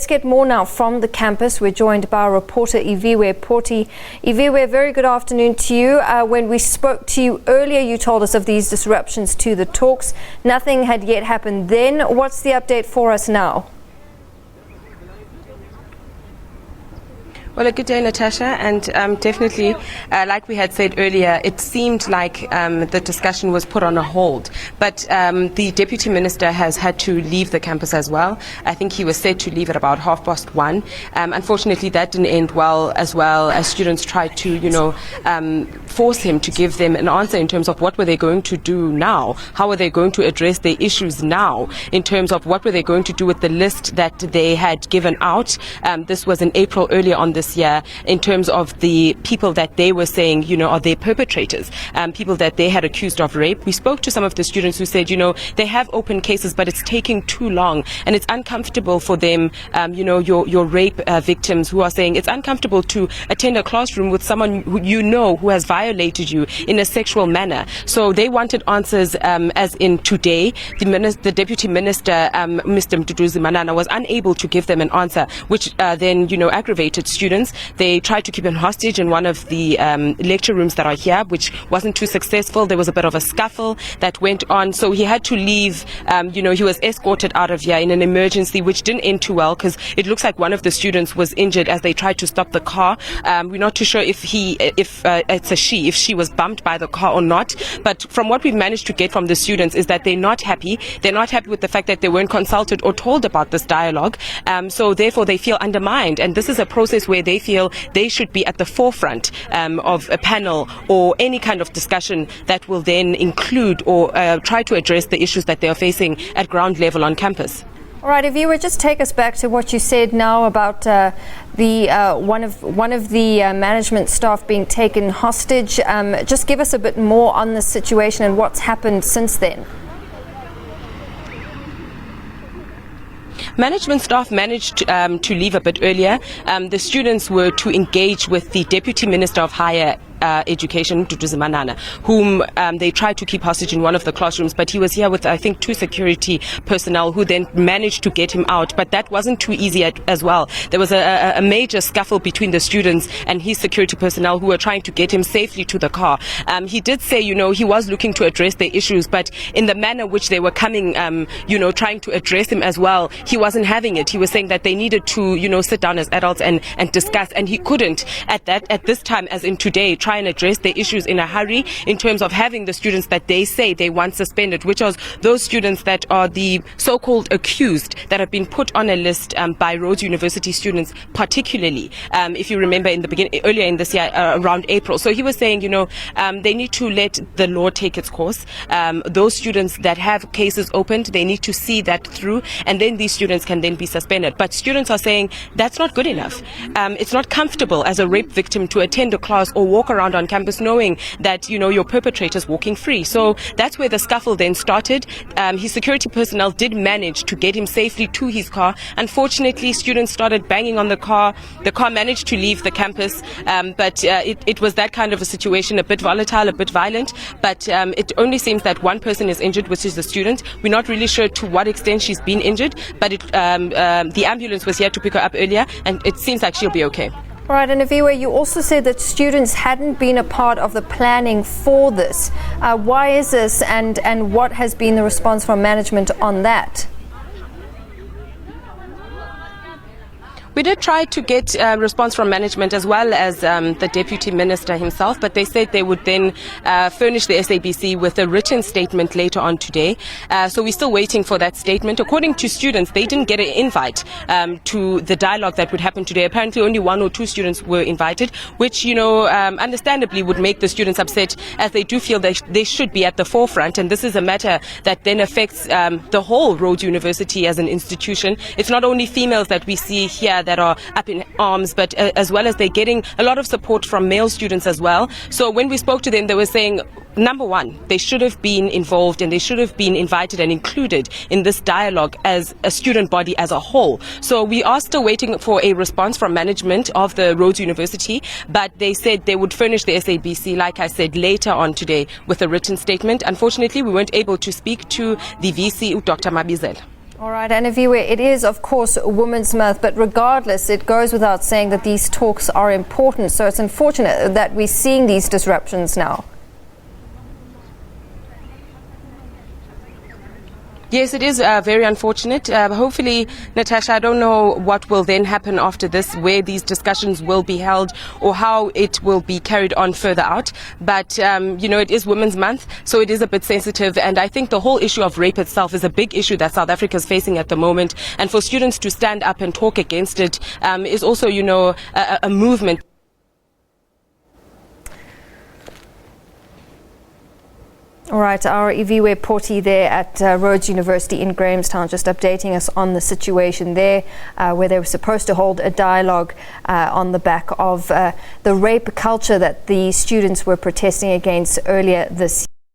let's get more now from the campus. We're joined by our reporter Iviwe Porti. Iviwe, very good afternoon to you. When we spoke to you earlier, you told us of these disruptions to the talks. Nothing had yet happened then. What's the update for us now? Well, a good day, Natasha, and definitely, like we had said earlier, it seemed like the discussion was put on a hold. But the Deputy Minister has had to leave the campus as well. I think he was said to leave at about 1:30. Unfortunately, that didn't end well as students tried to, force him to give them an answer in terms of what were they going to do now? How were they going to address their issues now? In terms of what were they going to do with the list that they had given out? This was in April earlier on this year, in terms of the people that they were saying, are they perpetrators, people that they had accused of rape. We spoke to some of the students who said, they have open cases, but it's taking too long and it's uncomfortable for them, your rape victims who are saying it's uncomfortable to attend a classroom with someone who has violated you in a sexual manner. So they wanted answers, as in today, the Deputy Minister, Mr. Mduduzi Manana, was unable to give them an answer, which then, aggravated students. They tried to keep him hostage in one of the lecture rooms that are here, which wasn't too successful. There was a bit of a scuffle that went on, so he had to leave. He was escorted out of here in an emergency, which didn't end too well, because it looks like one of the students was injured as they tried to stop the car. We're not too sure if she was bumped by the car or not, but from what we've managed to get from the students is that they're not happy. They're not happy with the fact that they weren't consulted or told about this dialogue, so therefore they feel undermined, and this is a process where they feel they should be at the forefront of a panel or any kind of discussion that will then include or try to address the issues that they are facing at ground level on campus. All right, if you would just take us back to what you said now about one of the management staff being taken hostage. Just give us a bit more on the situation and what's happened since then. Management staff managed to leave a bit earlier. The students were to engage with the Deputy Minister of Higher Education, Mduduzi Manana, whom they tried to keep hostage in one of the classrooms, but he was here with, I think, 2 security personnel who then managed to get him out. But that wasn't too easy as well. There was a major scuffle between the students and his security personnel who were trying to get him safely to the car. He did say, he was looking to address their issues, but in the manner which they were coming, trying to address him as well, he wasn't having it. He was saying that they needed to, sit down as adults and discuss, and he couldn't at this time, as in today, try and address their issues in a hurry in terms of having the students that they say they want suspended, which was those students that are the so-called accused that have been put on a list by Rhodes University students, particularly if you remember in the beginning, earlier in this year, around April. So he was saying, they need to let the law take its course. Those students that have cases opened, they need to see that through, and then these students can then be suspended. But students are saying that's not good enough. It's not comfortable as a rape victim to attend a class or walk around on campus knowing that your perpetrator's walking free. So that's where the scuffle then started. His security personnel did manage to get him safely to his car. Unfortunately, students started banging on the car. The car managed to leave the campus, but it was that kind of a situation, a bit volatile, a bit violent, but it only seems that one person is injured, which is the student. We're not really sure to what extent she's been injured, but the ambulance was here to pick her up earlier, and it seems like she'll be okay. All right, and Iviwe, you also said that students hadn't been a part of the planning for this. Why is this, and what has been the response from management on that? We did try to get a response from management as well as the Deputy Minister himself, but they said they would then furnish the SABC with a written statement later on today. So we're still waiting for that statement. According to students, they didn't get an invite to the dialogue that would happen today. Apparently only 1 or 2 students were invited, which, understandably would make the students upset, as they do feel that they should be at the forefront. And this is a matter that then affects the whole Rhodes University as an institution. It's not only females that we see here that are up in arms, but as well as they're getting a lot of support from male students as well. So when we spoke to them, they were saying, number one, they should have been involved and they should have been invited and included in this dialogue as a student body as a whole. So we are still waiting for a response from management of the Rhodes University, but they said they would furnish the SABC, like I said, later on today with a written statement. Unfortunately, we weren't able to speak to the VC, Dr. Mabizel. All right, and Iviwe, it is, of course, Women's Month, but regardless, it goes without saying that these talks are important. So it's unfortunate that we're seeing these disruptions now. Yes, it is very unfortunate. Hopefully, Natasha, I don't know what will then happen after this, where these discussions will be held or how it will be carried on further out. But, it is Women's Month, so it is a bit sensitive. And I think the whole issue of rape itself is a big issue that South Africa is facing at the moment. And for students to stand up and talk against it is also, a movement. All right, our Iviwe Porti there at Rhodes University in Grahamstown just updating us on the situation there where they were supposed to hold a dialogue on the back of the rape culture that the students were protesting against earlier this year.